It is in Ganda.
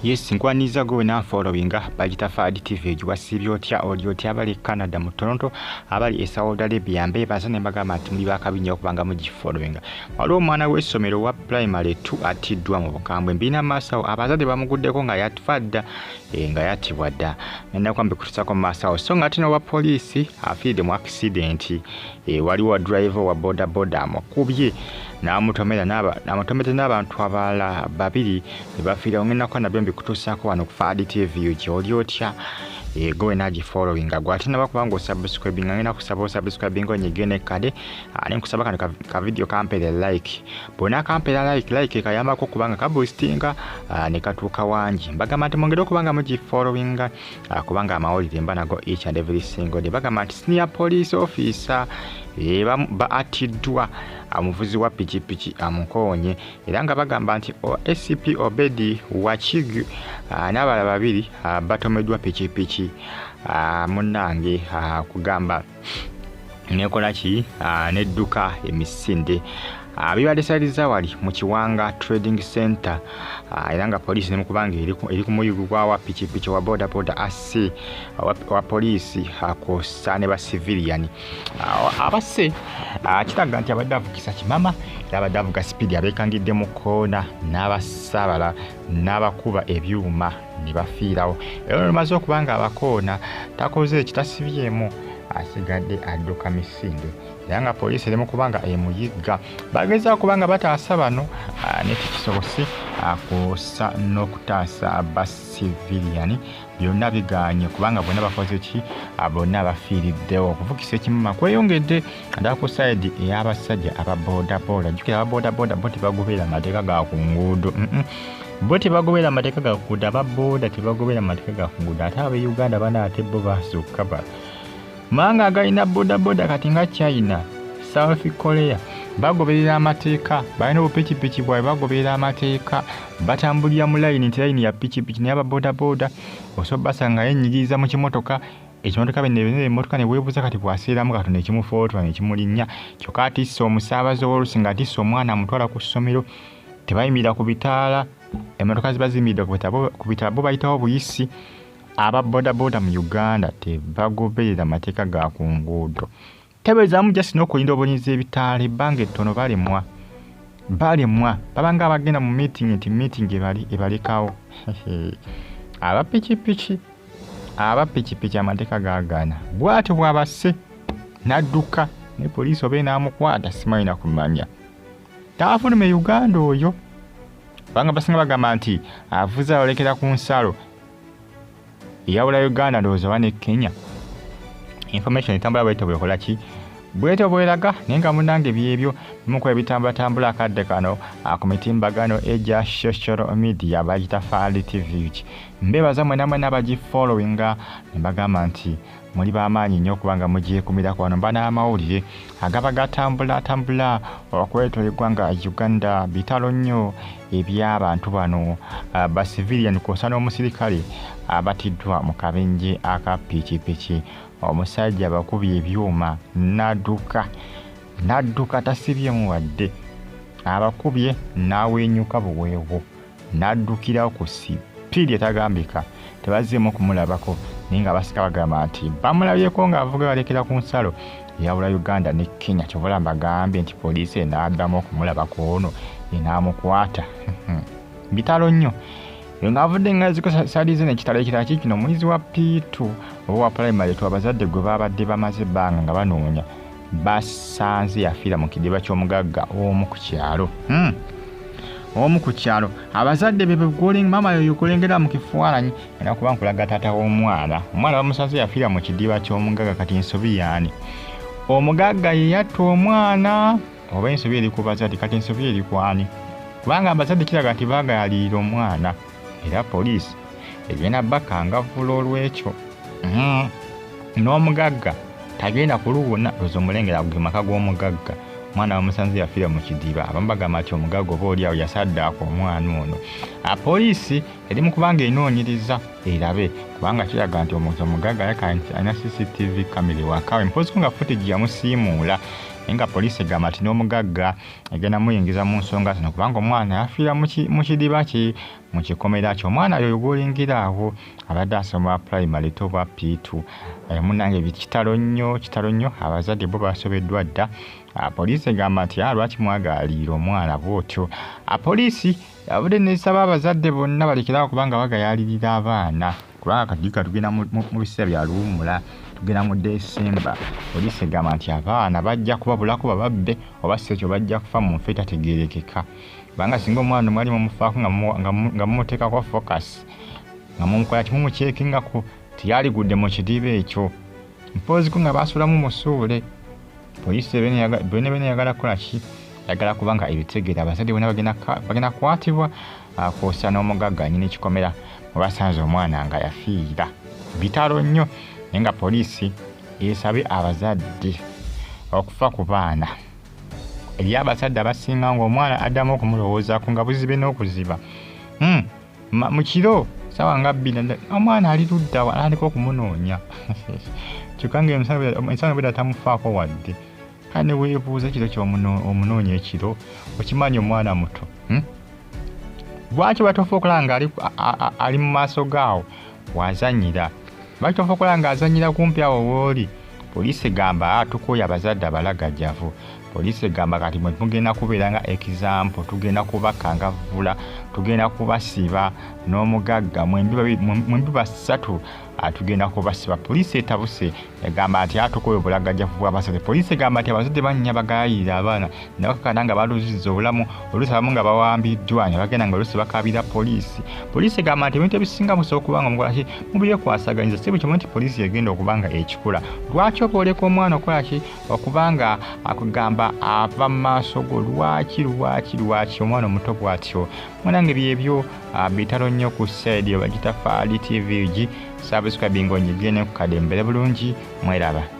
Yes, nkwaniza gwe na followinga Bagita Fadi TV giwasibyo otya audio tya abali Canada mu Toronto abali Saudi Arabia mbe bazane bagamba ati muli bakabinyo okubanga mu gifollowinga. Waliwo omwana w'essomero wa primary 2 atiddwa mu Bukambwe mbina masawo abazadde bamuguddeko nga yatfadda nga yatibwadda nenda kwambe kutusako masawo so ngati no wa police afiide mu accident waliwo driver wa boda boda amukubye namutomera n'abantu abala babiri bafiira ongena kwa nabyo mbikutusako wano ku Fadi TV oli otya go energy following agwatina bakubanga subscribing ngena kusaba subscribing onyigene kade ne kusaba ka video kampere like bona kampere like kayamba ko kubanga ka boostinga ne katuka wanji mbagamba ati mongere kubanga mugi following kubanga amawulire mbanago each and every single day bagamba ati senior police officer ba atiddwa amuvuzi wa pichipichi amukonye era nga bagamba nti SCP Obedi Wachigu n'abala babiri batomedwa pichipichi munange kugamba nekola ki nedduka emisinde bibadde saliza wali mu Kiwanga Trading Center era nga police nemukubanga eri ku muyugu wa pichipichi wa boda boda ase wa police akosane ba civilian abase kitaga nti abadde avugisa kimama abadde avuga speed abekangidde mu kona n'abasabala n'abakuba ebyuma ne bafiirawo era maze okubanga abakona takoze ekitasibyemu asigadde adduka misinde yanga police lemu kubanga emuyiga bageza kubanga bataasa bano nekisobose akosa n'okutaasa ba civilian byonna biganye kubanga bonna bakoze ki bonna bafiiriddewo okuvugisa ekimama kweyongedde ndako side ey'abasajja aba boda boda jukira aba boda boda boti bagobera amateeka ga ku nguudo boti bagobera amateeka ga ku nguudo aba boda tebagobera amateeka ga ku nguudo ate abe Uganda bana ate bo basukka ba manga agalina boda boda kati nga China South Korea bagoberera amateeka balina obupichipichi bwawe bagoberera amateeka batambulira mu line line ya pichipichi ne aba boda boda osobasanga yenyigiriza mu kimotoka ekimotoka bene emotoka ne webuza kati bwaseeramu katonda ekimufootwa ne kimulinnya kyokka atiisa omusaabaze w'olusinga atiisa omwana amutwala ku ssomero tebayimira ku bitaala emotoka zibazimira ku bitaala bo bayitawo buyisi aba boda boda mu Uganda tebagoberera amateeka ga ku nguudo tebezamu just n'okulinda obulunzi ebitaala ebbanga ettono balemwa babanga abagenda mu meeting nti meeting ebalekawo aba pichipichi amateeka gagana bw'atyo bw'abase n'adduka ne poliisi obe n'amukwata simalina kumanya taafulume Uganda oyo banga basinga bagamba nti avuze olekera ku nsalo yawula Uganda ndowooza wane Kenya information etambula bwete bwekola ki bwete bweraga nenga munange byebyo mukola bitambula akadde kano akumitimbagano eja social media Bagita Fadi TV mbebaza mwenamwe n'abagi followinga mbagamba nti muli bamaanyi nnyo kubanga mugiye kumira kwano mbana amawulire agaba gatambula okwetolebwa nga Uganda bitalo nnyo eby'abantu bano ba civilian kw'osa n'omusirikale abatiddwa mu kabenje aka pichipichi omusajja bakubye ebyuma n'adduka tasibyemu wadde abakubye n'awenyuka buweewo n'addukira ku sipiidi etagambika tebazeemu kumulabako naye nga basika bagamba nti bamulabyeko ng'avuga balekera ku nsalo eyawula Uganda ne Kenya kyobola mbagambye nti poliisi n'addamu okumulabako ono enaamukwata bitalo nnyo ngavudde nga zikosalize n'ekitalo ekirala kikino omwezi wa P2 oba wa primary abazadde gwe babadde bamaze ebbanga nga banoonya basanze yafiira mu kidiba ky'omugagga omu ku kyalo abazadde mama yoyo kulengera mu kifaananyi era kuba nkulaga taata w'omwana bamusanze yafiira mu kidiba ky'omugagga kati ensobi yaani omugagga ye yatta omwana oba ensobi eri ku bazadde kati ensobi eri kwani kubanga abazadde kiraga nti baagayalirira omwana era poliisi egenda bakangavula olw'ekyo n'omugagga tagenda kuluwona loza omulengera ge maka g'omugagga omwana bamusanze yafiira mu kidiba abamu bagamba nti omugagga oba oliawo yasaddaako omwana ono poliisi eri mu kubanga enoonyereza erabe kubanga kiraga nti omugagga alina CCTV kamera wakawe mpozi nga footage yamusiimuula nga poliisi egamba ati n'omugagga egenda muyingiza mu nsonga zino kubanga omwana yafiira mu kidiba mu kikomera kyo. Omwana oyo gw'olingira awo abadde asoma primary tobwa P2. Munnange kitalo nnyo abazadde bo basobeddwa dda. Poliisi egamba nti lwaki mwagaliira omwana bw'otyo. Poliisi yabudde n'esaba abazadde bonna balekerawo kubanga bagayaalirira abaana kubanga kadika tugenda mu biseera bya luwummula, tugenda mu Desemba. Poliisi egamba nti abaana bajja kubabulako bababbe oba si ekyo bajja kufa mu nfa etategeerekeka. Kubanga singa omwana mwali mumufaako nga mumuteekako focus nga mumukola kimumukyekingako tiyaligudde mu kidiba ekyo mpoziko nga basulamu musuule. Poliisi bene yagala kukola ki? Yagala kubanga ebitegeera abazadde bonna bagenda kukwatibwa kwosa n'omugagga nyini ekikomera mwe basanze omwana nga yafiira. Bitalo nnyo naye nga poliisi esabye abazadde okufa ku baana. Eri abazadde abasinga ng'omwana addamu okumulowoozaako nga buzibe n'okuziba. Mu kiro sawa nga 2 omwana ali ludda atandika okumunoonya. Kyokka ng'ensano bwedda tamufaako wadde. Kale ne weebuuza ekiro ky'omunoonya ekiro okimanyi omwana muto. Lwaki batofa okulaba nga ali mu maaso gaawo wazanyira? Lwaki tofa okulaba nga azanyira kumpi awo wooli? Poliisi egamba tukooye abazadde abalagajjavu. Poliisi egamba kati mwe tugenda kubeera nga example, tugenda kubakangavvula, tugenda kubasiba n'omugagga mwembi basatu tugenda kubasiba. Poliisi etabuse egamba nti tukooye obulagajjavu bw'abazadde. Poliisi egamba nti abazadde bannya bagayirira abaana nebakakana nga baluzizza obulamu oluusi abamu nga bawambiddwa ne bagenda nga oluusi bakabira poliisi. Poliisi egamba nti ebintu ebisinga musobola okuba nga mukola ki mubyekwasaganyiza si buli kimu nti poliisi egenda okuba nga ekikola. Lwaki oba oleka omwana okukola ki okubanga akugamba ava mu maaso go? Lwaki omwana omuto bw'atyo? Munnange byebyo bitalo nnyo ku side bagita Faali TV. Subscribe ng'onyigire ne ku kadembere bulungi. Mweraba.